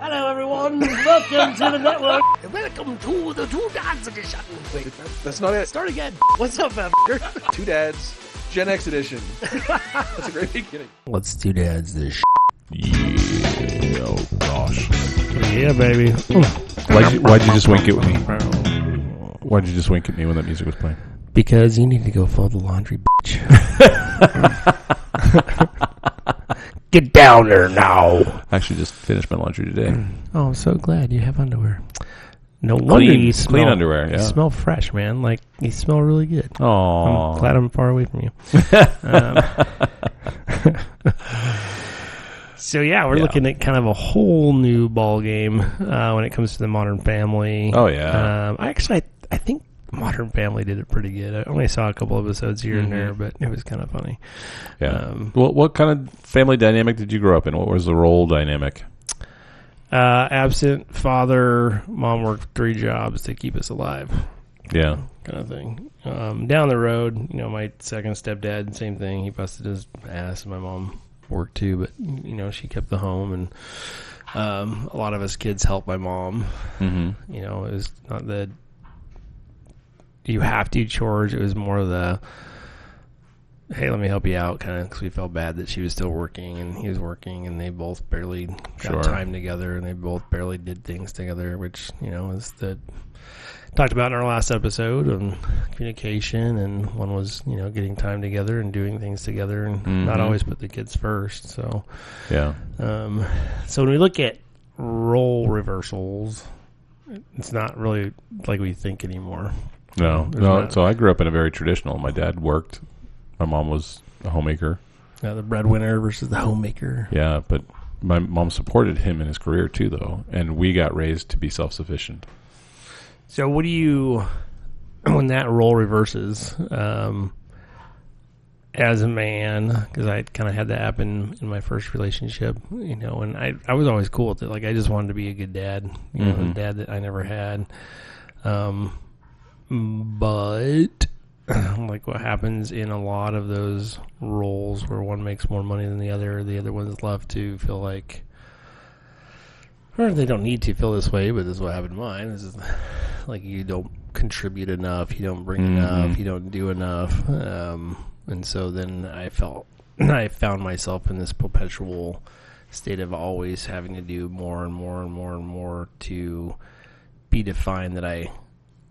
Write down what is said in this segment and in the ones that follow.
Hello, everyone. Welcome to the network. Welcome to the Two Dads edition. Wait, that's not it. Start again. What's up, motherfucker? Two Dads, Gen X edition. That's a great beginning. Let's Two Dads this Yeah, oh gosh. Yeah, baby. Why'd you just wink at me? Why'd you just wink at me when that music was playing? Because you need to go fold the laundry, bitch. Get down there now. I actually just finished my laundry today. Oh, I'm so glad you have underwear. No wonder you smell clean underwear. Yeah, you smell fresh, man. Like you smell really good. Oh, I'm glad I'm far away from you. So yeah, we're looking at kind of a whole new ball game when it comes to the Modern Family. Oh yeah. I think Modern Family did it pretty good. I only saw a couple episodes here and there, but it was kind of funny. Yeah. What kind of family dynamic did you grow up in? What was the role dynamic? Absent father, mom worked 3 jobs to keep us alive. Yeah. Kind of thing. Down the road, my second stepdad, same thing. He busted his ass, and my mom worked too, but she kept the home, and a lot of us kids helped my mom. Mm-hmm. It was not that you have to chores. It was more of the, hey, let me help you out, kind of, because we felt bad that she was still working and he was working, and they both barely got time together, and they both barely did things together, which is the talked about in our last episode on communication, and one was getting time together and doing things together, and not always put the kids first. So yeah. So when we look at role reversals, it's not really like we think anymore. No. So I grew up in a very traditional. My dad worked. My mom was a homemaker. Yeah, the breadwinner versus the homemaker. Yeah, but my mom supported him in his career too, though, and we got raised to be self-sufficient. So what do you, when that role reverses, as a man, because I kind of had that happen in my first relationship, and I was always cool with it. Like, I just wanted to be a good dad, a dad that I never had. But like what happens in a lot of those roles where one makes more money than the other one's left to feel like, or they don't need to feel this way, but this is what happened to mine. This is like, you don't contribute enough, you don't bring enough, you don't do enough. And so then I found myself in this perpetual state of always having to do more and more and more and more to be defined that I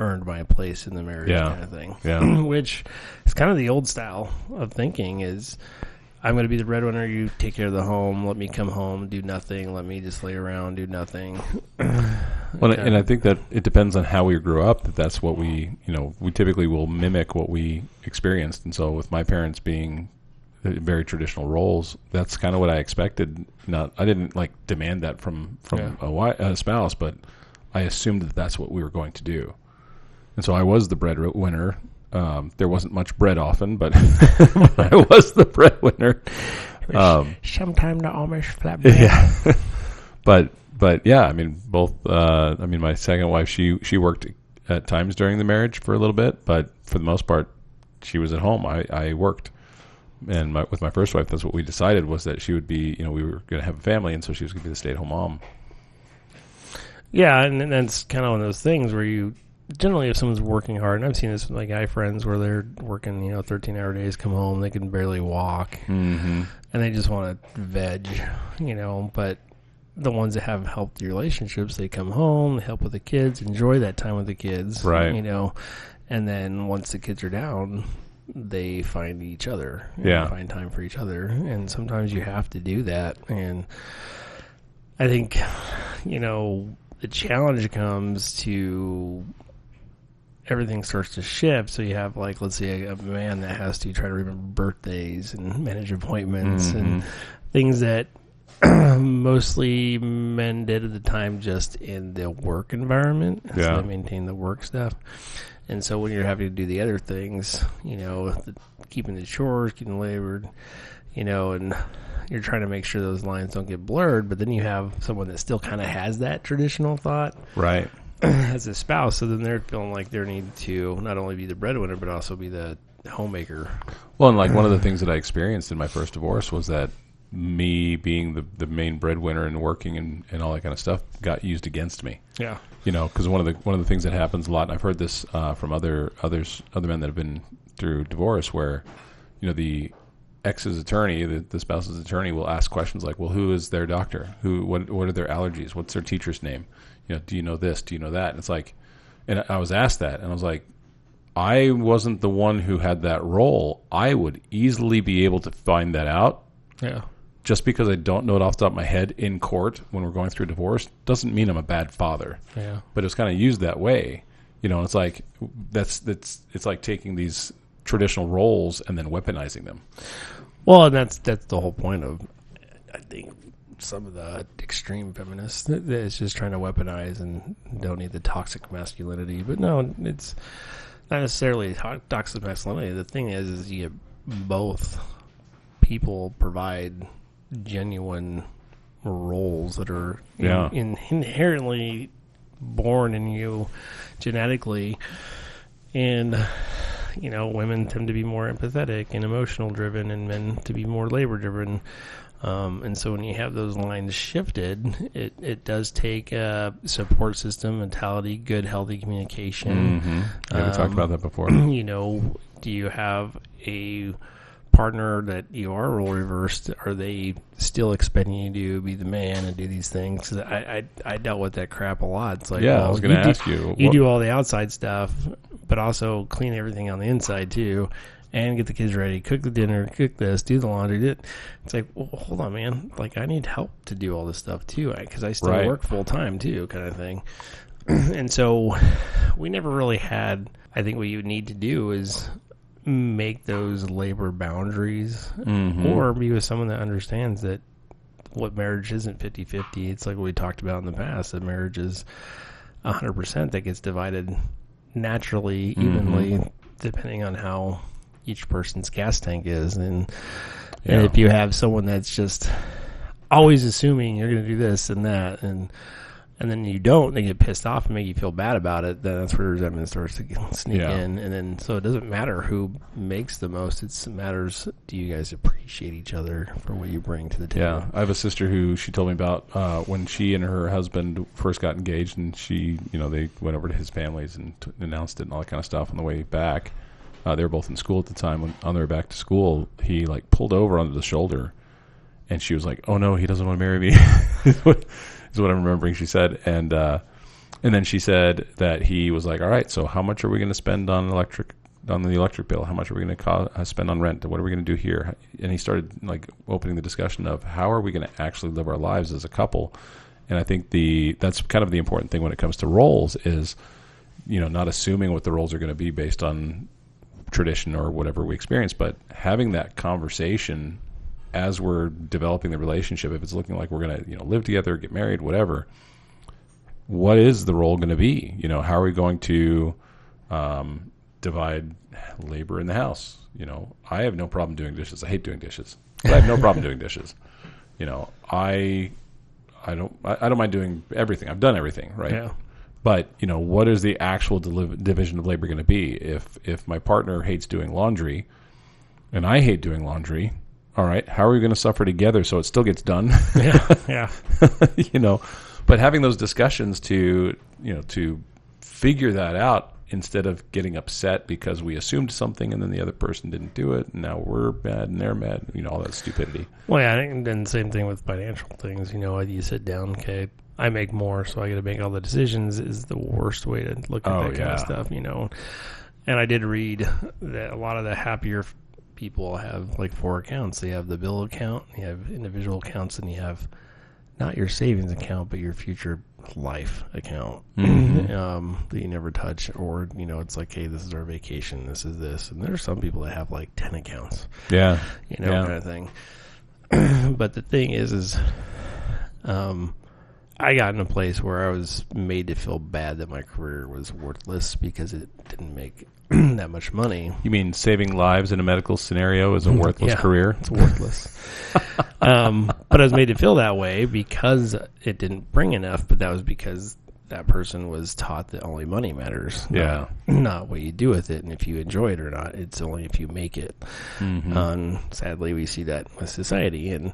earned my place in the marriage, kind of thing. Yeah. Which is kind of the old style of thinking is, I'm going to be the breadwinner, you take care of the home, let me come home, do nothing, let me just lay around, do nothing. Well, and I think that it depends on how we grew up, that's what we typically will mimic what we experienced. And so with my parents being very traditional roles, that's kind of what I expected. I didn't demand that from a spouse, but I assumed that that's what we were going to do. And so I was the breadwinner. There wasn't much bread often, but I was the breadwinner. Sometime the Amish flatbread. Yeah. But yeah, I mean, both, my second wife, she worked at times during the marriage for a little bit, but for the most part, she was at home. I worked. And with my first wife, that's what we decided, was that she would be, we were going to have a family, and so she was going to be the stay-at-home mom. Yeah, and that's kind of one of those things where you, generally if someone's working hard, and I've seen this with my guy friends where they're working, 13-hour days, come home, they can barely walk, and they just want to veg, but the ones that have healthy relationships, they come home, they help with the kids, enjoy that time with the kids, right? And then once the kids are down, they find each other, find time for each other, and sometimes you have to do that. And I think, the challenge comes to everything starts to shift. So you have, let's say a man that has to try to remember birthdays and manage appointments and things that mostly men did at the time just in the work environment. So they maintain the work stuff. And so when you're having to do the other things, keeping the chores, keeping labored, and you're trying to make sure those lines don't get blurred, but then you have someone that still kind of has that traditional thought. Right. As a spouse, so then they're feeling like they need to not only be the breadwinner, but also be the homemaker. Well, and one of the things that I experienced in my first divorce was that me being the main breadwinner and working and all that kind of stuff got used against me. Yeah. Because one of the things that happens a lot, and I've heard this from other men that have been through divorce, where the ex's attorney, the spouse's attorney, will ask questions like, well, who is their doctor? What are their allergies? What's their teacher's name? Do you know this? Do you know that? And it's like, and I was asked that, and I was like, I wasn't the one who had that role. I would easily be able to find that out. Yeah. Just because I don't know it off the top of my head in court when we're going through a divorce doesn't mean I'm a bad father. Yeah. But it's kind of used that way. It's like it's like taking these traditional roles and then weaponizing them. Well, and that's the whole point of, I think, some of the extreme feminists that's just trying to weaponize and don't need the toxic masculinity. But no, it's not necessarily toxic masculinity. The thing is you get both people provide genuine roles that are inherently born in you genetically, and women tend to be more empathetic and emotional driven, and men to be more labor driven. And so when you have those lines shifted, it does take a support system, mentality, good, healthy communication. Mm-hmm. Yeah, we talked about that before. Do you have a partner that you are role reversed? Are they still expecting you to be the man and do these things? 'Cause I dealt with that crap a lot. It's like, I was going to ask you. You do all the outside stuff, but also clean everything on the inside too, and get the kids ready, cook the dinner, cook this, do the laundry. It's like, well, hold on, man. Like, I need help to do all this stuff too, because I still work full time too, kind of thing. And so we never really had. I think what you need to do is make those labor boundaries, or be with someone that understands that what marriage isn't 50-50. It's like what we talked about in the past, that marriage is 100% that gets divided naturally, evenly, depending on how each person's gas tank is. And if you have someone that's just always assuming you're going to do this and that, and then you don't, they get pissed off and make you feel bad about it, then that's where resentment starts to sneak in. And then, so it doesn't matter who makes the most. It matters, do you guys appreciate each other for what you bring to the table? Yeah. I have a sister who she told me about when she and her husband first got engaged, and she, they went over to his family's and announced it and all that kind of stuff on the way back. They were both in school at the time. When on their way back to school, he pulled over onto the shoulder, and she was like, "Oh no, he doesn't want to marry me." Is what I'm remembering she said. And then she said that he was like, all right, so how much are we going to spend on the electric bill? How much are we going to spend on rent? What are we going to do here? And he started opening the discussion of how are we going to actually live our lives as a couple. And I think that's kind of the important thing when it comes to roles is, not assuming what the roles are going to be based on tradition or whatever we experience, but having that conversation as we're developing the relationship. If it's looking like we're going to, live together, get married, whatever, what is the role going to be? How are we going to divide labor in the house? I have no problem doing dishes. I hate doing dishes, but I have no problem doing dishes. I don't mind doing everything. I've done everything, right? Yeah. But, what is the actual division of labor going to be? If my partner hates doing laundry and I hate doing laundry, all right, how are we going to suffer together so it still gets done? Yeah. But having those discussions to figure that out instead of getting upset because we assumed something and then the other person didn't do it, and now we're mad and they're mad, all that stupidity. Well, yeah, and then same thing with financial things. You sit down, okay, I make more, so I got to make all the decisions is the worst way to look at that kind of stuff, And I did read that a lot of the happier people have 4 accounts. They have the bill account, you have individual accounts, and you have not your savings account, but your future life account that you never touch. Or, it's like, hey, this is our vacation, this is this. And there's some people that have 10 accounts. Yeah. Kind of thing. But the thing is I got in a place where I was made to feel bad that my career was worthless because it didn't make that much money. You mean saving lives in a medical scenario is a worthless career? It's worthless. But I was made to feel that way because it didn't bring enough, but that was because that person was taught that only money matters. Yeah. Not what you do with it, and if you enjoy it or not. It's only if you make it. Sadly, we see that with society. And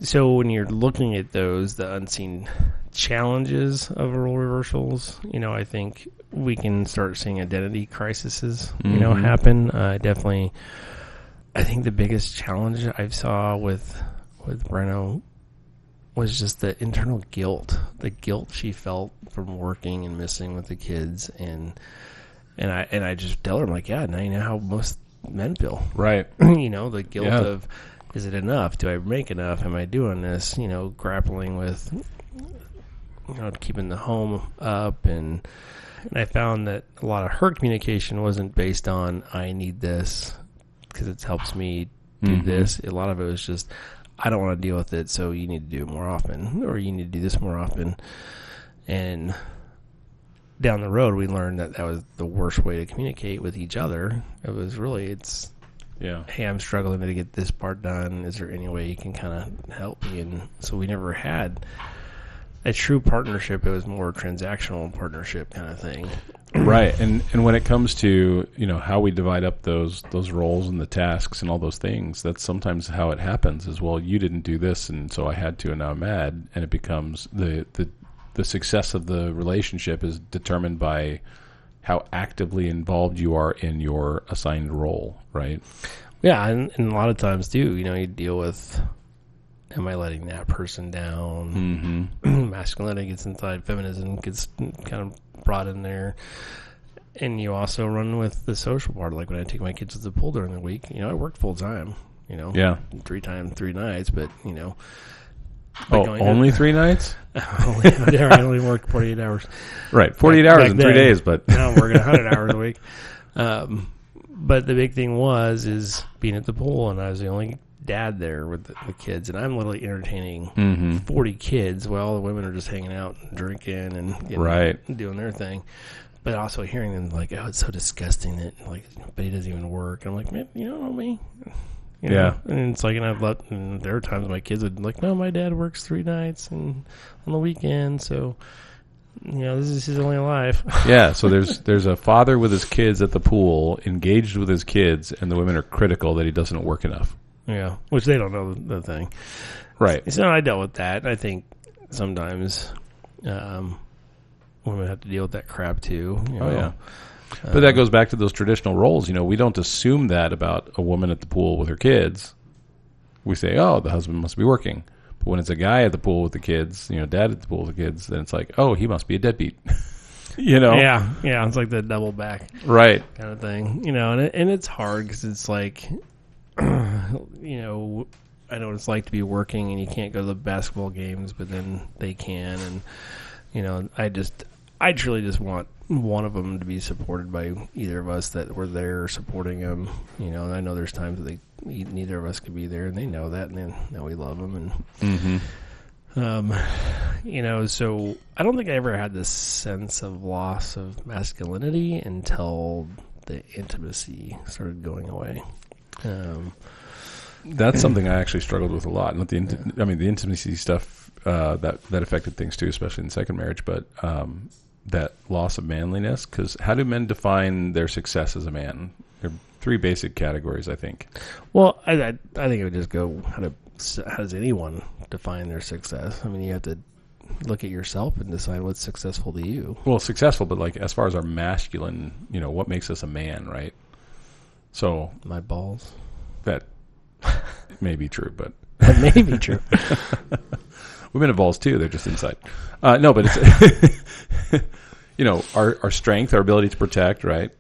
so when you're looking at those, the unseen challenges of role reversals, I think we can start seeing identity crises, happen. I think the biggest challenge I saw with Breno was just the internal guilt, the guilt she felt from working and missing with the kids, and I just tell her, I'm like, yeah, now you know how most men feel, right? The guilt of, is it enough? Do I make enough? Am I doing this? Grappling with, keeping the home up, and I found that a lot of her communication wasn't based on I need this because it helps me do this. A lot of it was just, I don't want to deal with it, so you need to do it more often, or you need to do this more often. And down the road, we learned that was the worst way to communicate with each other. It was really, hey, I'm struggling to get this part done. Is there any way you can kind of help me? And so we never had a true partnership. It was more a transactional partnership kind of thing. Right. And when it comes to, how we divide up those roles and the tasks and all those things, that's sometimes how it happens is, well, you didn't do this, and so I had to, and now I'm mad. And it becomes the success of the relationship is determined by how actively involved you are in your assigned role, right? Yeah, and a lot of times too, you deal with, am I letting that person down? Masculinity gets inside, feminism gets kind of brought in there. And you also run with the social part. Like when I take my kids to the pool during the week, I work full time, 3 nights, but, only 3 nights? I only work 48 hours. Right, 48 hours in 3 days, but... Now I'm working 100 hours a week. But the big thing is being at the pool, and I was the only dad there with the kids, and I'm literally entertaining 40 kids while all the women are just hanging out and drinking and doing their thing. But also hearing them like, oh, it's so disgusting that but he doesn't even work. And I'm like, man, you don't know me. And it's like, and there are times my kids would like, no, my dad works 3 nights and on the weekend, so this is his only life. Yeah, so there's a father with his kids at the pool, engaged with his kids, and the women are critical that he doesn't work enough. Yeah, which they don't know the thing. Right. So I dealt with that. I think sometimes women have to deal with that crap too. Yeah. But that goes back to those traditional roles. We don't assume that about a woman at the pool with her kids. We say, oh, the husband must be working. But when it's a guy at the pool with the kids, dad at the pool with the kids, then it's like, oh, he must be a deadbeat. Yeah, it's like the double back, right, kind of thing. And it's hard because it's like, I know what it's like to be working and you can't go to the basketball games, but then they can, and I truly just want one of them to be supported by either of us that were there supporting them. And I know there's times that neither of us could be there, and they know that, and then now we love them. And so I don't think I ever had this sense of loss of masculinity until the intimacy started going away. That's something I actually struggled with a lot. Not the intimacy stuff that affected things too, especially in second marriage, but that loss of manliness. Because how do men define their success as a man? There are 3 basic categories, I think. Well, I think it would just go, how does anyone define their success? I mean, you have to look at yourself and decide what's successful to you. Well, successful, but as far as our masculine, what makes us a man, right? So my balls. That may be true, but that may be true. Women have balls too; they're just inside. No, but it's our strength, our ability to protect, right?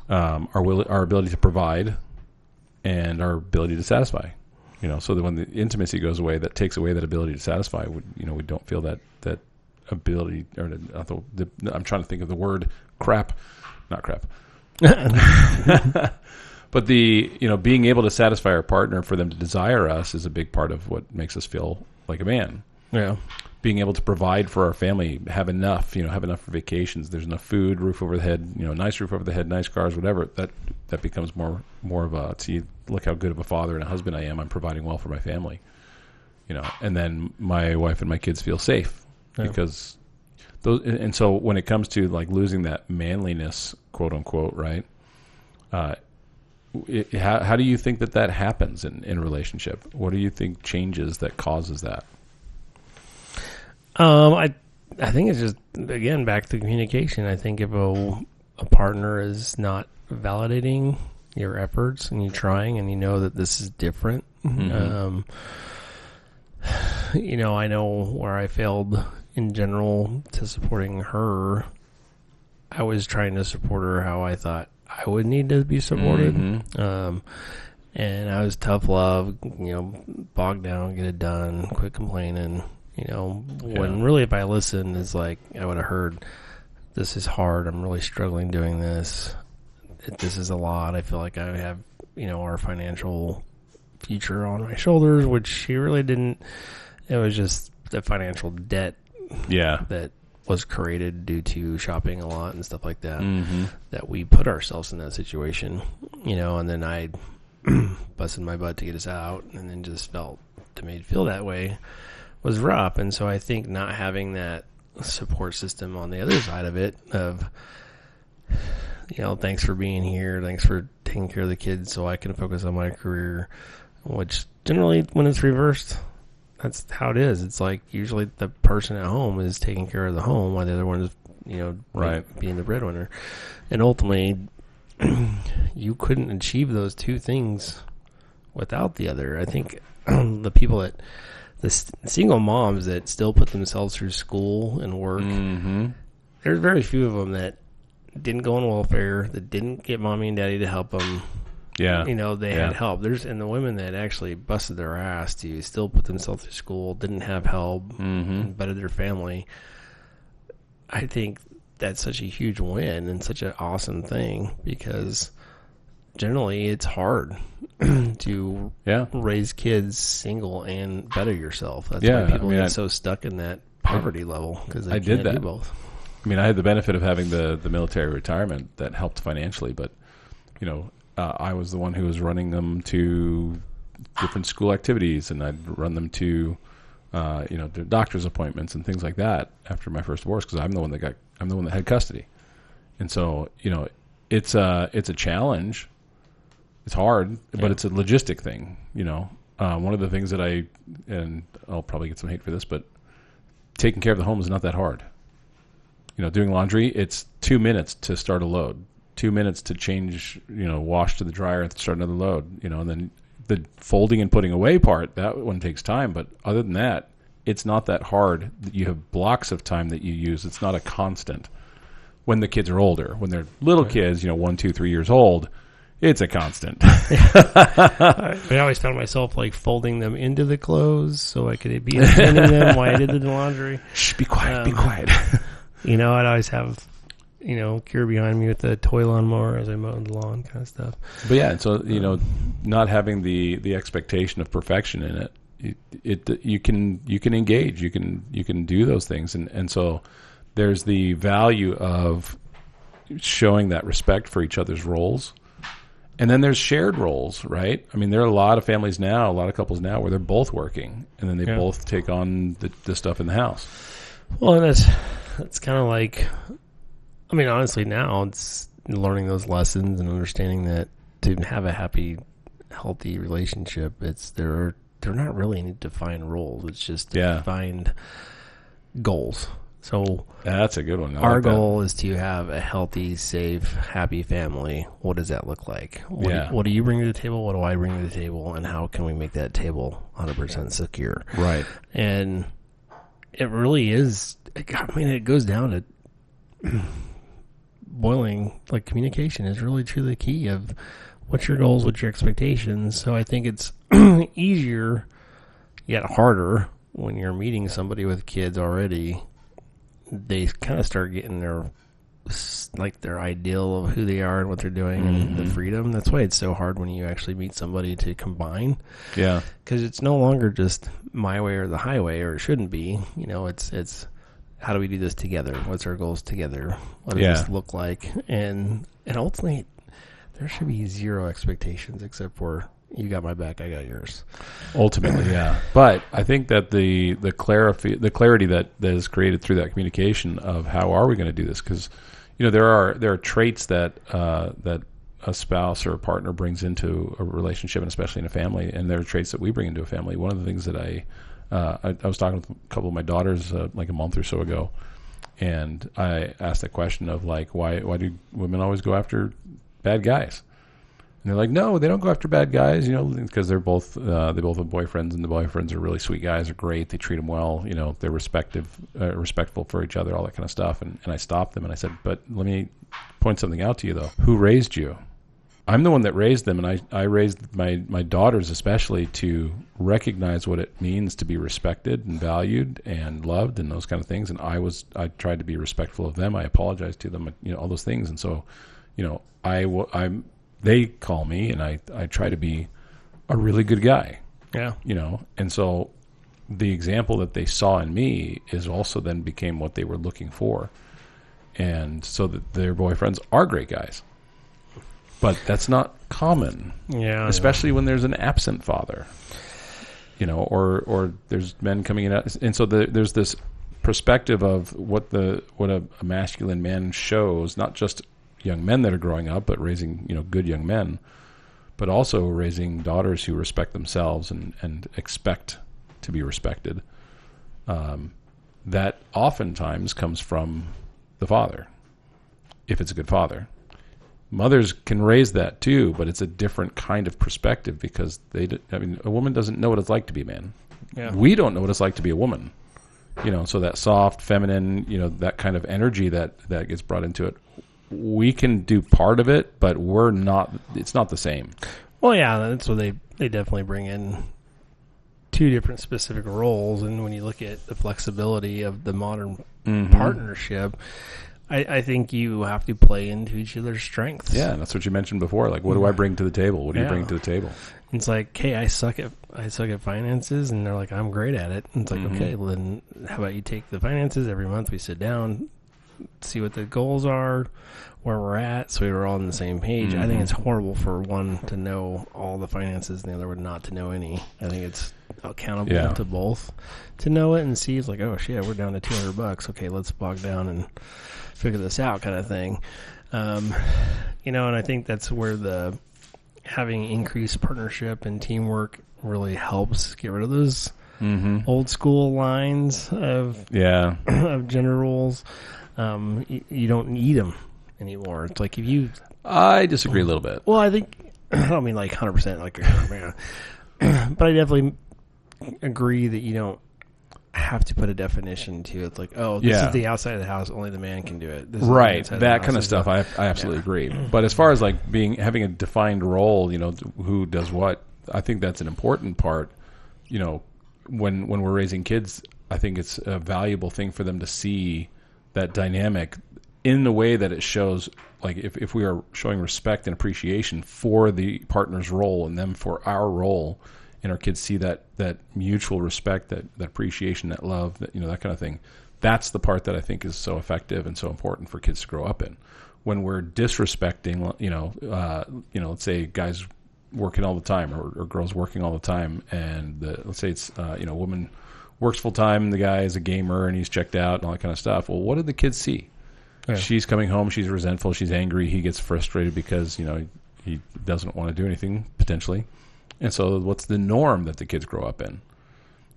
Our ability to provide, and our ability to satisfy. So that when the intimacy goes away, that takes away that ability to satisfy. We don't feel that ability. Or I'm trying to think of the word crap, not crap. But being able to satisfy our partner for them to desire us is a big part of what makes us feel like a man. Yeah. Being able to provide for our family, have enough for vacations. There's enough food, roof over the head, nice roof over the head, nice cars, whatever. That becomes more of a, see, look how good of a father and a husband I am. I'm providing well for my family. And then my wife and my kids feel safe. because those. And so when it comes to like losing that manliness, quote unquote, right? How do you think that happens in a relationship? What do you think changes that causes that? I think it's just, again, back to communication. I think if a partner is not validating your efforts and you're trying and you know that this is different, I know where I failed in general to supporting her. I was trying to support her how I thought I would need to be supported. And I was tough love, bog down, get it done, quit complaining. When really if I listened, it's like I would have heard, this is hard. I'm really struggling doing this. This is a lot. I feel like I have, our financial future on my shoulders, which she really didn't. It was just the financial debt that was created due to shopping a lot and stuff like that, that we put ourselves in that situation, and then I busted my butt to get us out and then just felt to me to feel that way was rough. And so I think not having that support system on the other side of it of, thanks for being here. Thanks for taking care of the kids so I can focus on my career, which generally when it's reversed, that's how it is. It's like usually the person at home is taking care of the home while the other one is, being the breadwinner. And ultimately, you couldn't achieve those two things without the other. I think the people the single moms that still put themselves through school and work, there's very few of them that didn't go on welfare, that didn't get mommy and daddy to help them. Yeah. They had help. And the women that actually busted their ass to still put themselves through school, didn't have help, and bettered their family. I think that's such a huge win and such an awesome thing because generally it's hard to raise kids single and better yourself. That's why people get so stuck in that poverty level because they can't do both. I mean, I had the benefit of having the military retirement that helped financially, but I was the one who was running them to different school activities, and I'd run them to their doctor's appointments and things like that after my first divorce because I'm the one that had custody, and so it's a challenge. It's hard, but it's a logistic thing, One of the things that and I'll probably get some hate for this, but taking care of the home is not that hard. Doing laundry, it's 2 minutes to start a load, 2 minutes to change, wash to the dryer and start another load, and then the folding and putting away part, that one takes time. But other than that, it's not that hard. You have blocks of time that you use. It's not a constant. When the kids are older, when they're little kids, 1, 2, 3 years old, it's a constant. I always found myself like folding them into the clothes so I could be extending them while I did the laundry. Shh, be quiet, be quiet. I'd always have, Kira behind me with the toy lawnmower as I mowed the lawn kind of stuff. But so, not having the expectation of perfection in it, you can engage, you can do those things. And so there's the value of showing that respect for each other's roles. And then there's shared roles, right? I mean, there are a lot of families now, a lot of couples now where they're both working and then they both take on the stuff in the house. Well, and that's kind of like, I mean, honestly, now it's learning those lessons and understanding that to have a happy, healthy relationship, they're not really any defined roles. It's just defined goals. So that's a good one. Our goal is to have a healthy, safe, happy family. What does that look like? What do you bring to the table? What do I bring to the table? And how can we make that table 100% secure? Right. And it really is. I mean, it goes down to boiling, like communication is really truly the key of what's your goals, what's your expectations. So I think it's easier yet harder when you're meeting somebody with kids already. They kind of start getting their ideal of who they are and what they're doing and the freedom. That's why it's so hard when you actually meet somebody to combine. Yeah. Because it's no longer just my way or the highway, or it shouldn't be. It's how do we do this together? What's our goals together? What does this look like? And ultimately, there should be zero expectations except for you got my back, I got yours. Ultimately, yeah. But I think that the clarity that is created through that communication of how are we going to do this, because there are traits that that a spouse or a partner brings into a relationship, and especially in a family, and there are traits that we bring into a family. One of the things that I was talking with a couple of my daughters like a month or so ago, and I asked the question of like, why do women always go after bad guys? And they're like, no, they don't go after bad guys, because they both have boyfriends, and the boyfriends are really sweet guys, are great, they treat them well, they're respectful for each other, all that kind of stuff. And I stopped them and I said, but let me point something out to you though. Who raised you? I'm the one that raised them, and I raised my daughters especially to recognize what it means to be respected and valued and loved and those kind of things. And I tried to be respectful of them. I apologized to them, all those things. And so, they call me, and I try to be a really good guy. Yeah. And so the example that they saw in me is also then became what they were looking for. And so that their boyfriends are great guys. But that's not common. Yeah. Especially when there's an absent father. Or there's men coming in. And so there's this perspective of what a masculine man shows, not just young men that are growing up, but raising, good young men, but also raising daughters who respect themselves and expect to be respected. That oftentimes comes from the father, if it's a good father. Mothers can raise that too, but it's a different kind of perspective because a woman doesn't know what it's like to be a man. Yeah. We We don't know what it's like to be a woman. So that soft, feminine, that kind of energy that gets brought into it. We can do part of it, but it's not the same. Well, yeah, that's what they definitely bring in two different specific roles. And when you look at the flexibility of the modern partnership, I think you have to play into each other's strengths. Yeah, and that's what you mentioned before. Like, what do I bring to the table? What do you bring to the table? It's like, hey, I suck at finances, and they're like, I'm great at it. And it's like, okay, well, then how about you take the finances every month? We sit down, see what the goals are, where we're at, so we're all on the same page. I think it's horrible for one to know all the finances and the other one not to know any. I think it's accountable to both to know it and see. It's like, oh shit, we're down to $200. Okay, let's bog down and figure this out, kind of thing. And I think that's where the having increased partnership and teamwork really helps get rid of those old school lines of of gender roles. You don't need them anymore. It's like if you... I disagree a little bit. Well, I think... I don't mean like 100% like you're man. But I definitely agree that you don't have to put a definition to it. It's like, oh, this is the outside of the house. Only the man can do it. This right. That kind of stuff. I absolutely agree. But as far as like having a defined role, who does what, I think that's an important part. When we're raising kids, I think it's a valuable thing for them to see that dynamic in the way that it shows, like if we are showing respect and appreciation for the partner's role and them for our role, and our kids see that mutual respect, that appreciation, that love, that kind of thing. That's the part that I think is so effective and so important for kids to grow up in. When we're disrespecting, let's say guys working all the time or girls working all the time, and let's say it's a woman works full time, the guy is a gamer and he's checked out and all that kind of stuff. Well, what do the kids see? Yeah. She's coming home, she's resentful, she's angry, he gets frustrated because he doesn't want to do anything potentially. And so what's the norm that the kids grow up in?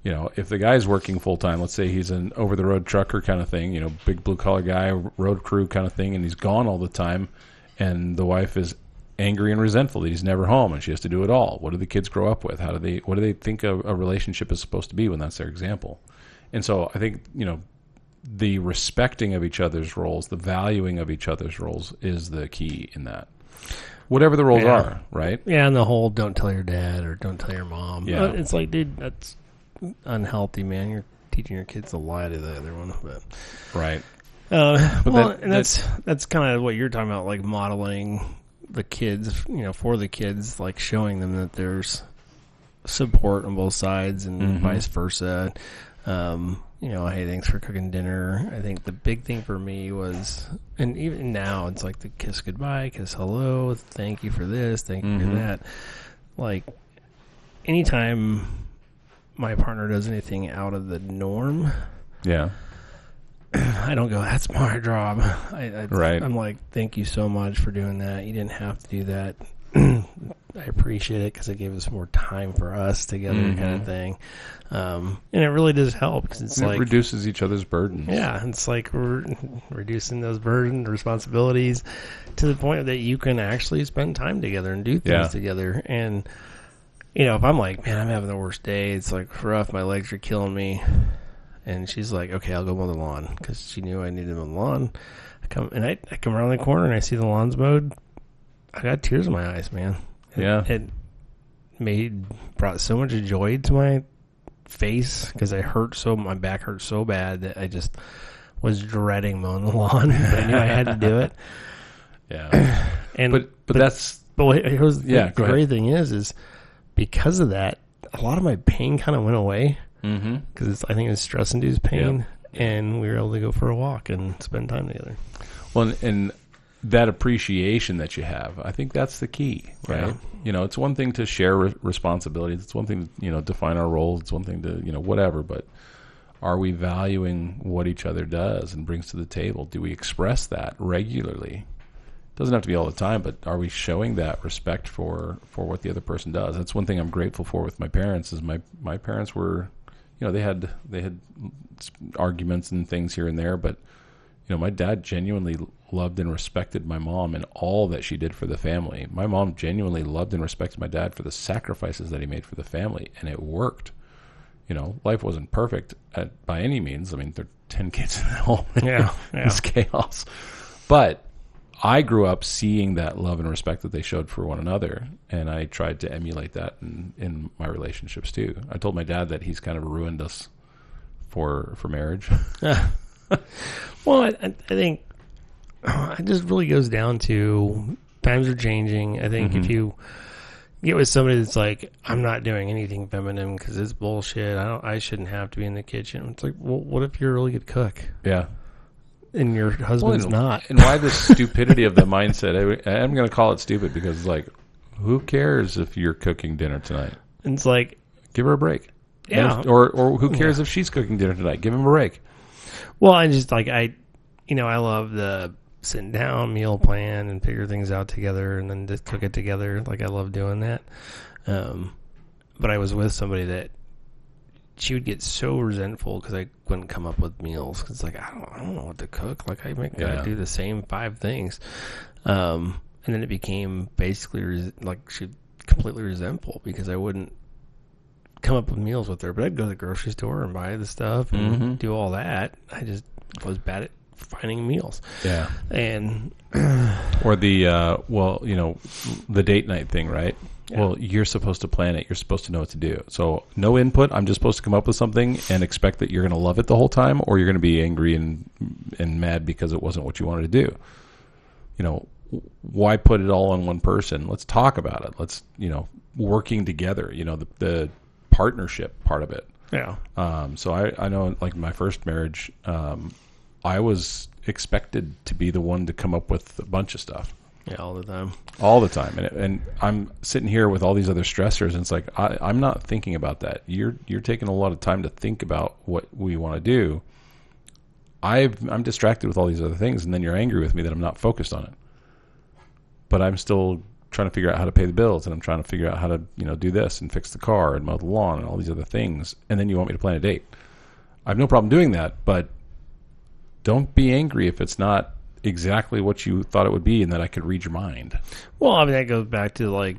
If the guy's working full time, let's say he's an over the road trucker kind of thing, big blue collar guy, road crew kind of thing, and he's gone all the time, and the wife is angry and resentful that he's never home and she has to do it all. What do the kids grow up with? What do they think a relationship is supposed to be when that's their example? And so I think, the respecting of each other's roles, the valuing of each other's roles is the key in that. Whatever the roles are, right? Yeah, and the whole don't tell your dad or don't tell your mom. Yeah. It's like, dude, that's unhealthy, man. You're teaching your kids to lie to the other one. But right. That's kind of what you're talking about, like modeling the kids, for the kids, like showing them that there's support on both sides and vice versa. Hey, thanks for cooking dinner. I think the big thing for me was, and even now, it's like the kiss goodbye, kiss hello, thank you for this, thank you for that. like, anytime my partner does anything out of the norm, I don't go, that's my job. Right. I'm like, thank you so much for doing that. You didn't have to do that. I appreciate it because it gave us more time for us together, kind of thing. And it really does help because it reduces each other's burdens. Yeah, it's like we're reducing those burdens, responsibilities, to the point that you can actually spend time together and do things together. And if I'm like, man, I'm having the worst day. It's like rough. My legs are killing me. And she's like, okay, I'll go mow the lawn because she knew I needed to mow the lawn. I come around the corner and I see the lawn's mowed. I got tears in my eyes, man. It brought so much joy to my face because my back hurt so bad that I just was dreading mowing the lawn. But I knew I had to do it. Yeah. Here's the great thing is because of that, a lot of my pain kind of went away. Because I think it was stress-induced pain, and we were able to go for a walk and spend time together. Well, and that appreciation that you have, I think that's the key, right? Yeah. It's one thing to share responsibilities. It's one thing to, define our roles. It's one thing to, whatever. But are we valuing what each other does and brings to the table? Do we express that regularly? It doesn't have to be all the time, but are we showing that respect for what the other person does? That's one thing I'm grateful for with my parents. Is my parents were, they had arguments and things here and there, but my dad genuinely loved and respected my mom and all that she did for the family. My mom genuinely loved and respected my dad for the sacrifices that he made for the family, and it worked. Life wasn't perfect by any means. I mean, there are 10 kids in the home. It's chaos. But I grew up seeing that love and respect that they showed for one another, and I tried to emulate that in my relationships too. I told my dad that he's kind of ruined us for marriage. Well, I think it just really goes down to times are changing. I think if you get with somebody that's like, I'm not doing anything feminine because it's bullshit. I shouldn't have to be in the kitchen. It's like, well, what if you're a really good cook? Yeah. And your husband's not. And why the stupidity of the mindset? I'm going to call it stupid because it's like, who cares if you're cooking dinner tonight? And it's like, give her a break. Yeah. Or who cares if she's cooking dinner tonight? Give him a break. Well, I just like, I love the sitting down, meal plan, and figure things out together, and then just cook it together. Like, I love doing that. But I was with somebody that she would get so resentful because I wouldn't come up with meals. Because like, I don't know what to cook. Like, I do the same 5 things. And then it became basically she'd completely resentful because I wouldn't come up with meals with her. But I'd go to the grocery store and buy the stuff and do all that. I just was bad at finding meals. Yeah. And or the the date night thing, right? Yeah. Well, you're supposed to plan it. You're supposed to know what to do. So no input. I'm just supposed to come up with something and expect that you're going to love it the whole time, or you're going to be angry and mad because it wasn't what you wanted to do. Why put it all on one person? Let's talk about it. Let's, working together, the partnership part of it. Yeah. So I know, like, my first marriage, I was expected to be the one to come up with a bunch of stuff. Yeah, all the time. All the time. And I'm sitting here with all these other stressors, and it's like, I'm not thinking about that. You're taking a lot of time to think about what we want to do. I'm distracted with all these other things, and then you're angry with me that I'm not focused on it. But I'm still trying to figure out how to pay the bills, and I'm trying to figure out how to, do this and fix the car and mow the lawn and all these other things. And then you want me to plan a date. I have no problem doing that, but don't be angry if it's not exactly what you thought it would be and that I could read your mind. Well, I mean, that goes back to, like,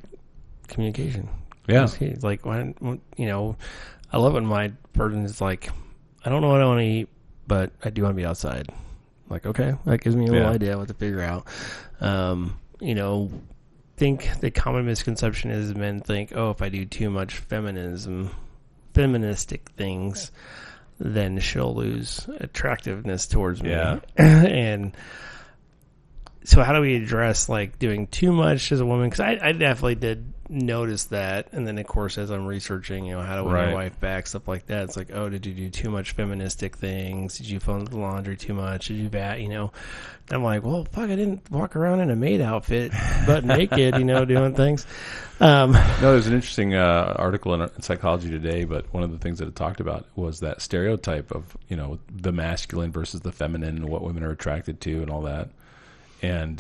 communication. Yeah. Like, when, I love when my person is like, I don't know what I want to eat, but I do want to be outside. Like, okay, that gives me a little idea what to figure out. Think the common misconception is men think, oh, if I do too much feministic things, then she'll lose attractiveness towards me. Yeah. And so how do we address, like, doing too much as a woman? Because I definitely did noticed that, and then of course as I'm researching, how to win my wife back, stuff like that, it's like, oh, did you do too much feministic things? Did you fold the laundry too much? Did you I'm like, well, fuck, I didn't walk around in a maid outfit butt naked, doing things. No, there's an interesting article in Psychology Today, but one of the things that it talked about was that stereotype of the masculine versus the feminine and what women are attracted to and all that, and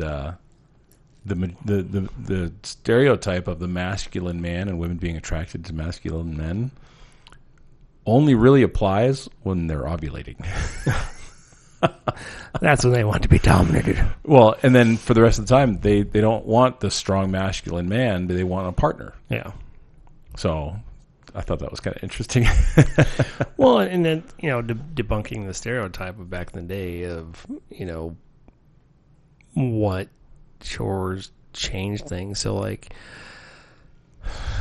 the stereotype of the masculine man and women being attracted to masculine men only really applies when they're ovulating. That's when they want to be dominated. Well, and then for the rest of the time, they don't want the strong masculine man, but they want a partner. Yeah. So I thought that was kind of interesting. Well, and then, debunking the stereotype of back in the day of, what chores change things. So, like,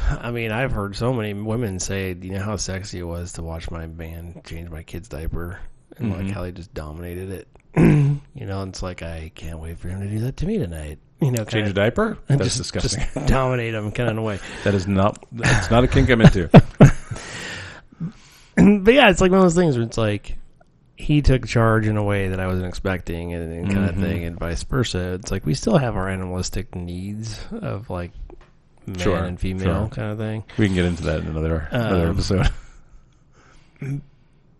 I mean, I've heard so many women say, how sexy it was to watch my man change my kid's diaper, and like how they just dominated it. It's like, I can't wait for him to do that to me tonight. Change a diaper? That's disgusting. Just dominate him kind of in a way. That's not a kink I'm into. But yeah, it's like one of those things where it's like, he took charge in a way that I wasn't expecting, and kind of thing, and vice versa. It's like we still have our animalistic needs of like man and female kind of thing. We can get into that in another episode.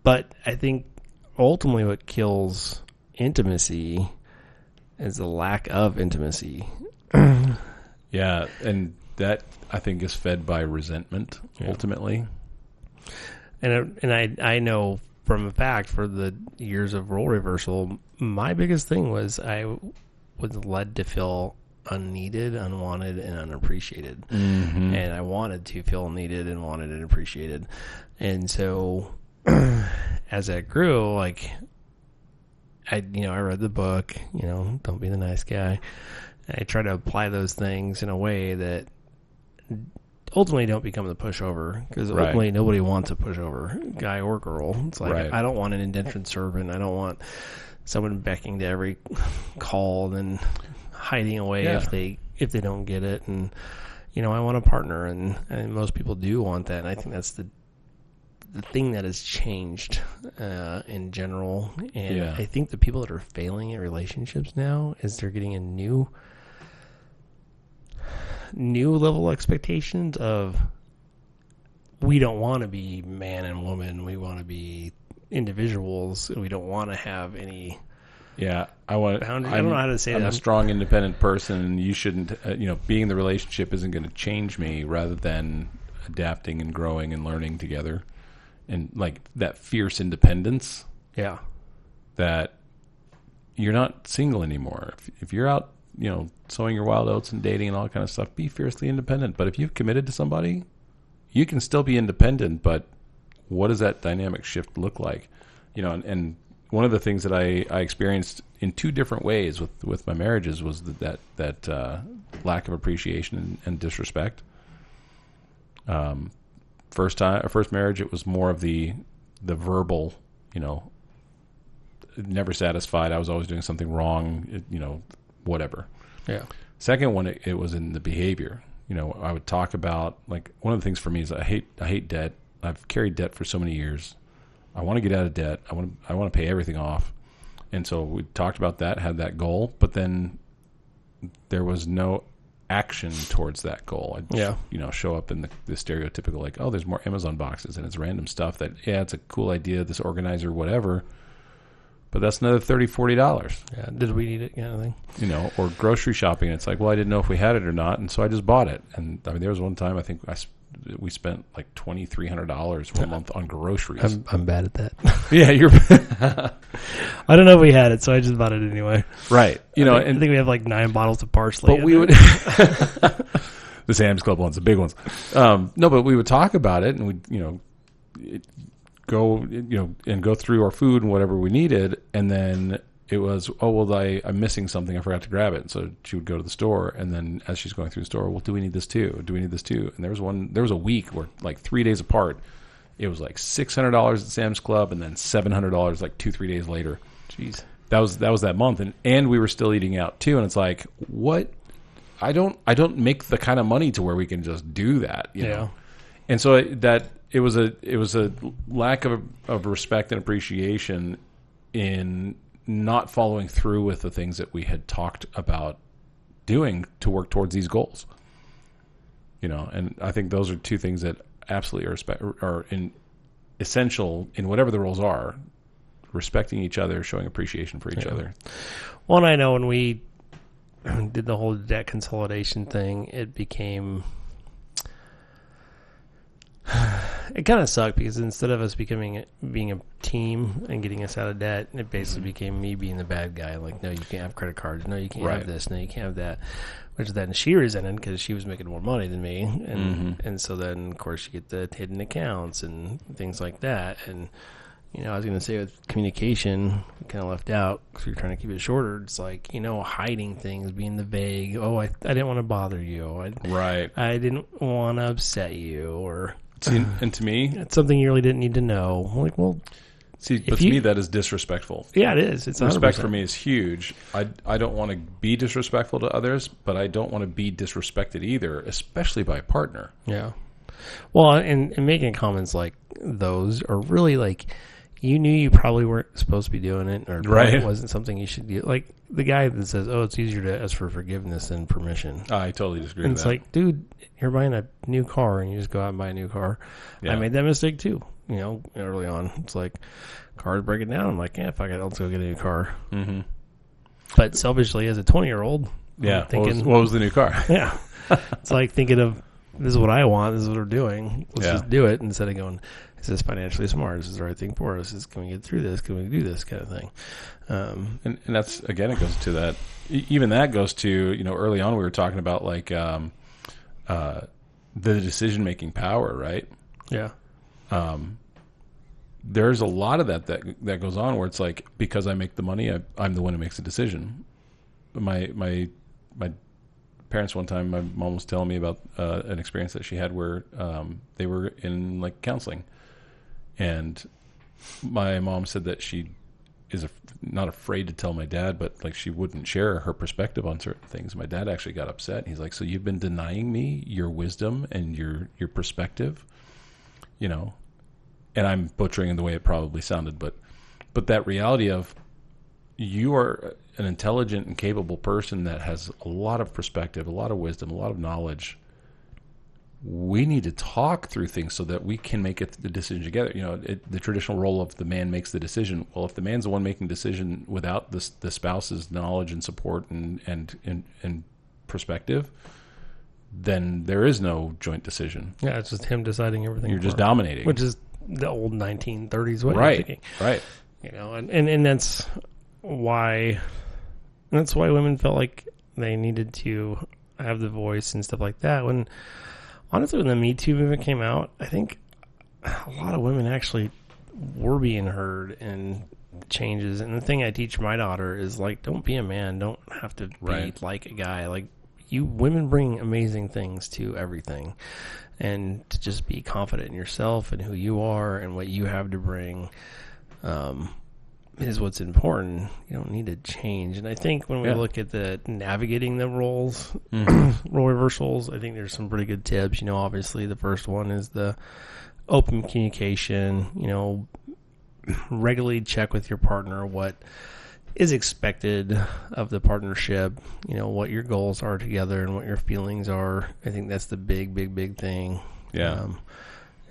But I think ultimately what kills intimacy is the lack of intimacy. Yeah, and that I think is fed by resentment ultimately. And I know. From a fact, for the years of role reversal, my biggest thing was I was led to feel unneeded, unwanted, and unappreciated. Mm-hmm. And I wanted to feel needed and wanted and appreciated. And so as that grew, like, I read the book, Don't Be the Nice Guy. And I try to apply those things in a way that ultimately don't become the pushover, because ultimately nobody wants a pushover, guy or girl. It's like, I don't want an indentured servant. I don't want someone becking to every call and then hiding away if they don't get it. And I want a partner, and most people do want that. And I think that's the thing that has changed in general. And I think the people that are failing at relationships now is they're getting a new level expectations of, we don't want to be man and woman, we want to be individuals, and we don't want to have any boundaries. I don't know how to say that. I'm a strong independent person, and you shouldn't being in the relationship isn't going to change me, rather than adapting and growing and learning together. And like that fierce independence, that you're not single anymore. If you're out sowing your wild oats and dating and all that kind of stuff, be fiercely independent. But if you've committed to somebody, you can still be independent, but what does that dynamic shift look like? And one of the things that I experienced in two different ways with my marriages was that lack of appreciation and disrespect. First marriage, it was more of the verbal, never satisfied. I was always doing something wrong, whatever. Yeah. Second one, it was in the behavior. I would talk about, like, one of the things for me is I hate debt. I've carried debt for so many years. I want to get out of debt. I want to pay everything off. And so we talked about that, had that goal, but then there was no action towards that goal. I'd show up in the stereotypical, like, oh, there's more Amazon boxes, and it's random stuff that, it's a cool idea, this organizer, whatever. But that's another $30, $40. Yeah, did we need it, kind of thing? Or grocery shopping. And it's like, well, I didn't know if we had it or not, and so I just bought it. And I mean, there was one time I think we spent like $2,300 for a month on groceries. I'm bad at that. Yeah, you're. I don't know if we had it, so I just bought it anyway. Right. I think we have like 9 bottles of parsley. But we would. The Sam's Club ones, the big ones. No, but we would talk about it, and we'd go through our food and whatever we needed, and then it was, I'm missing something, I forgot to grab it. So she would go to the store, and then as she's going through the store, well, do we need this too? Do we need this too? And there was a week where, like, 3 days apart, it was like $600 at Sam's Club, and then $700 like 2-3 days later. Jeez. That was that month, and we were still eating out too. And it's like, what? I don't make the kind of money to where we can just do that, you know. And so it was a lack of respect and appreciation in not following through with the things that we had talked about doing to work towards these goals. You know, and I think those are two things that absolutely are essential in whatever the roles are: respecting each other, showing appreciation for each other. Well, and I know when we did the whole debt consolidation thing, it became it kind of sucked because instead of us being a team and getting us out of debt, it basically became me being the bad guy. Like, no, you can't have credit cards. No, you can't have this. No, you can't have that. Which then she resented because she was making more money than me, and so then of course you get the hidden accounts and things like that. And you know, I was going to say with communication, we kind of left out because we were trying to keep it shorter. It's like, you know, hiding things, being the vague. Oh, I didn't want to bother you. I didn't want to upset you, or. And to me, it's something you really didn't need to know. I'm like, well, but to me that is disrespectful. Yeah, it is. It's 100%. Respect for me is huge. I don't want to be disrespectful to others, but I don't want to be disrespected either, especially by a partner. Yeah. Well, and making comments like those are really like, you knew you probably weren't supposed to be doing it, or it wasn't something you should do. Like the guy that says, "Oh, it's easier to ask for forgiveness than permission." I totally disagree with that. It's like, dude, you're buying a new car and you just go out and buy a new car. Yeah. I made that mistake too. You know, early on, it's like cars breaking down. I'm like, yeah, fuck it, let's go get a new car. Mm-hmm. But selfishly, as a 20-year-old, yeah, thinking, what was the new car? Yeah, it's like thinking of, this is what I want. This is what we're doing. Let's just do it instead of going, is this financially smart? Is this the right thing for us? Can we get through this? Can we do this kind of thing? And that's, again, it goes to that. Even that goes to, you know, early on we were talking about like the decision-making power, right? Yeah. There's a lot of that goes on where it's like, because I make the money, I'm the one who makes the decision. My parents, one time, my mom was telling me about an experience that she had where they were in like counseling, and my mom said that she is not afraid to tell my dad, but like she wouldn't share her perspective on certain things. My dad actually got upset. He's like, "So you've been denying me your wisdom and your perspective, you know?" And I'm butchering in the way it probably sounded, but that reality of, you are an intelligent and capable person that has a lot of perspective, a lot of wisdom, a lot of knowledge. We need to talk through things so that we can make the decision together. You know, the traditional role of the man makes the decision. Well, if the man's the one making the decision without the spouse's knowledge and support and perspective, then there is no joint decision. Yeah, it's just him deciding everything. You're just dominating, which is the old 1930s way of thinking. Right. You know, and that's why women felt like they needed to have the voice and stuff like that. When honestly, when the Me Too movement came out, I think a lot of women actually were being heard and changes. And the thing I teach my daughter is like, don't be a man. Don't have to be like a guy. Like, you women bring amazing things to everything, and to just be confident in yourself and who you are and what you have to bring is what's important. You don't need to change. And I think when we look at the navigating the roles, role reversals, I think there's some pretty good tips. You know, obviously the first one is the open communication. You know, regularly check with your partner what is expected of the partnership, you know, what your goals are together and what your feelings are. I think that's the big thing. Yeah.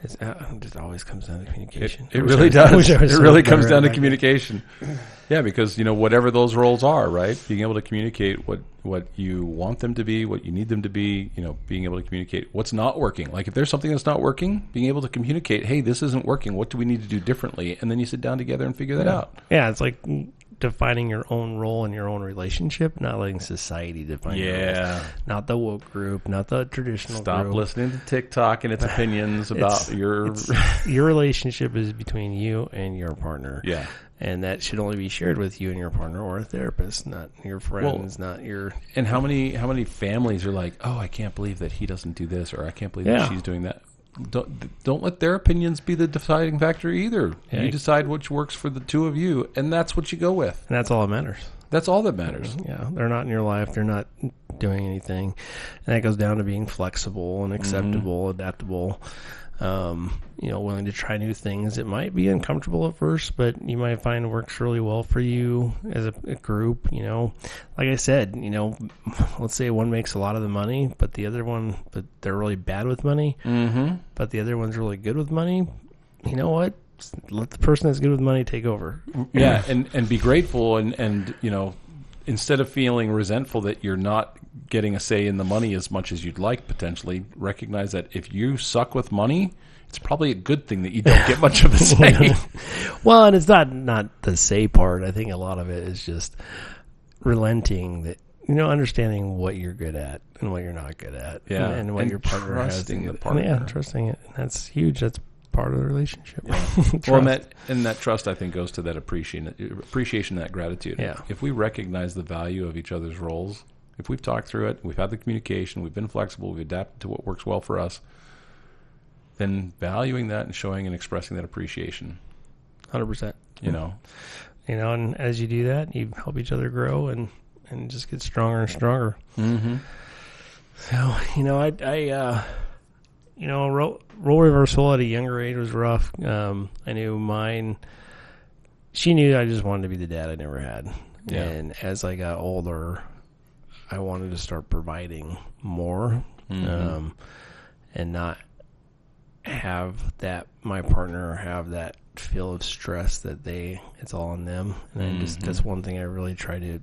It just always comes down to communication. It really does. It really comes down to communication. Yeah, because, you know, whatever those roles are, right? Being able to communicate what you want them to be, what you need them to be, you know, being able to communicate what's not working. Like if there's something that's not working, being able to communicate, hey, this isn't working. What do we need to do differently? And then you sit down together and figure that out. Yeah, it's like defining your own role in your own relationship, not letting society define your roles. Not the woke group, not the traditional group. Stop listening to TikTok and its opinions about your relationship is between you and your partner. Yeah. And that should only be shared with you and your partner or a therapist, not your friends, not your... And how many families are like, oh, I can't believe that he doesn't do this, or I can't believe that she's doing that. Don't let their opinions be the deciding factor either. Yeah. You decide which works for the two of you, and that's what you go with. And that's all that matters. That's all that matters. Yeah, they're not in your life. They're not doing anything. And that goes down to being flexible and acceptable, adaptable, willing to try new things. It might be uncomfortable at first, but you might find it works really well for you as a group. Like I said, let's say one makes a lot of the money, but they're really bad with money, but the other one's really good with money. You know what? Let the person that's good with money take over. Yeah, and be grateful and instead of feeling resentful that you're not getting a say in the money as much as you'd like, potentially recognize that if you suck with money, it's probably a good thing that you don't get much of a say. Well, and it's not the say part. I think a lot of it is just relenting that, understanding what you're good at and what you're not good at. Yeah. And what your partner has. Trusting the partner. Yeah, trusting it. That's huge. That's part of the relationship. Yeah. Well, and that trust, I think, goes to that appreciation, that gratitude. Yeah. If we recognize the value of each other's roles, if we've talked through it, we've had the communication, we've been flexible, we've adapted to what works well for us, then valuing that and showing and expressing that appreciation. 100%. And as you do that, you help each other grow and just get stronger and stronger. Mm-hmm. So, role reversal at a younger age was rough. I knew mine. She knew I just wanted to be the dad I never had. Yeah. And as I got older, I wanted to start providing more, and not have my partner have that feel of stress that it's all on them. And that's one thing I really tried to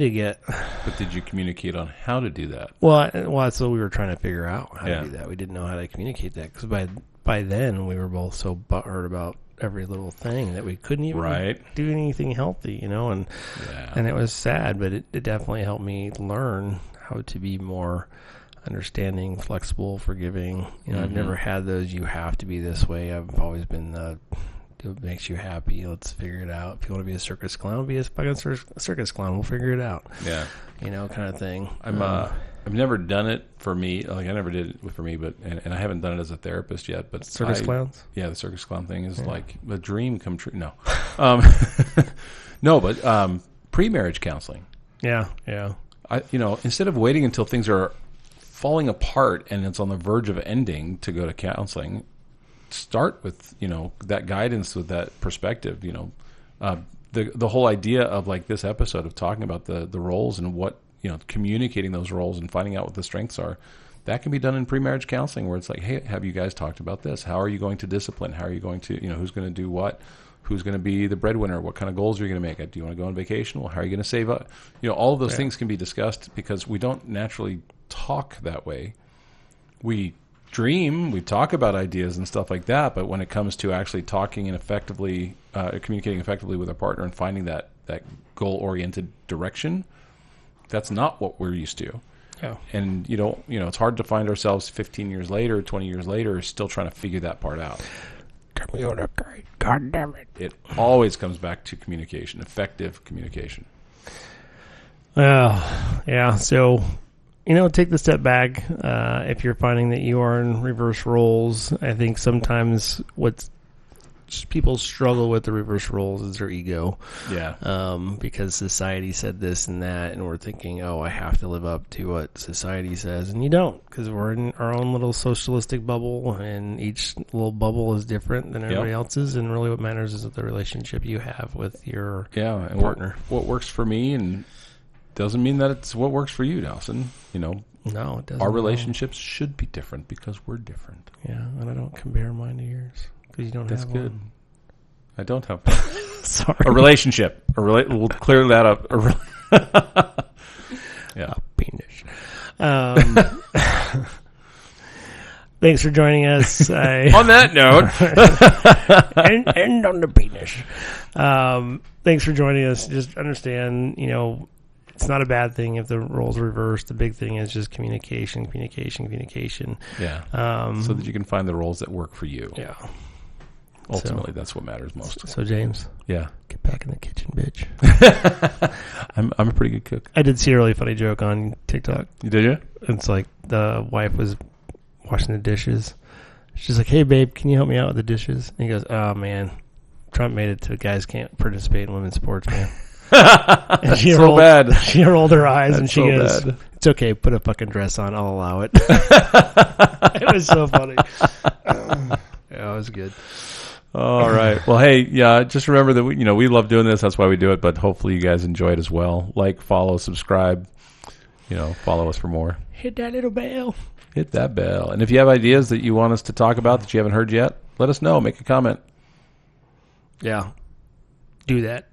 get. But did you communicate on how to do that? Well, that's what we were trying to figure out, how to do that. We didn't know how to communicate that because by then we were both so butthurt about every little thing that we couldn't even do anything healthy, and it was sad, but it definitely helped me learn how to be more understanding, flexible, forgiving. I've never had those, you have to be this way. I've always been it makes you happy. Let's figure it out. If you want to be a circus clown, be a fucking circus clown. We'll figure it out. Yeah. Kind of thing. I've never done it for me. Like I never did it for me, but and I haven't done it as a therapist yet. But circus clowns. Yeah, the circus clown thing is like a dream come true. No, no, but pre-marriage counseling. Yeah. Instead of waiting until things are falling apart and it's on the verge of ending to go to counseling, start with that guidance, with that perspective. The whole idea of like this episode of talking about the roles and what communicating those roles and finding out what the strengths are, that can be done in pre-marriage counseling, where it's like, hey, have you guys talked about this? How are you going to discipline? How are you going to who's going to do what? Who's going to be the breadwinner? What kind of goals are you going to make? Do you want to go on vacation? Well, how are you going to save up? All of those things can be discussed because we don't naturally talk that way. We dream, we talk about ideas and stuff like that, but when it comes to actually talking and effectively communicating effectively with our partner and finding that goal-oriented direction, that's not what we're used to. Yeah. And it's hard to find ourselves 15 years later, 20 years later, still trying to figure that part out. God damn it. It always comes back to communication, effective communication. Yeah. So, take the step back. If you're finding that you are in reverse roles, I think sometimes what people struggle with the reverse roles is their ego. Yeah. Because society said this and that, and we're thinking, I have to live up to what society says, and you don't, because we're in our own little socialistic bubble, and each little bubble is different than everybody else's, and really what matters is the relationship you have with your partner. What works for me and doesn't mean that it's what works for you, Dawson. No, it doesn't. Our relationships should be different because we're different. Yeah, and I don't compare mine to yours because you don't That's have good. one. I don't have one. Sorry. A relationship. We'll clear that up. Yeah. A penis. Thanks for joining us. On that note. and on the penis. Thanks for joining us. Just understand, it's not a bad thing if the roles are reversed. The big thing is just communication. Yeah. So that you can find the roles that work for you. Yeah. Ultimately, that's what matters most. So, James. Yeah. Get back in the kitchen, bitch. I'm a pretty good cook. I did see a really funny joke on TikTok. You did you? It's like the wife was washing the dishes. She's like, "Hey, babe, can you help me out with the dishes?" And he goes, "Oh, man, Trump made it to guys can't participate in women's sports, man." And she so bad. She rolled her eyes and she so goes, bad. "It's okay, put a fucking dress on. I'll allow it." It was so funny. Yeah, it was good. All right. Well, hey, yeah, just remember that we love doing this. That's why we do it. But hopefully you guys enjoy it as well. Like, follow, subscribe. Follow us for more. Hit that little bell. Hit that bell. And if you have ideas that you want us to talk about that you haven't heard yet, let us know. Make a comment. Yeah. Do that.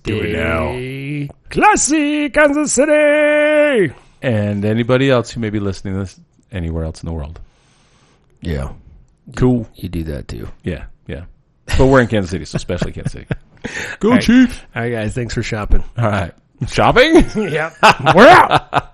Do it now. Classy, Kansas City. And anybody else who may be listening to this anywhere else in the world. Yeah. Cool. You do that too. Yeah. But we're in Kansas City, so especially Kansas City. Go, All right. Chiefs. All right, guys. Thanks for shopping. All right. Shopping? Yeah. We're out.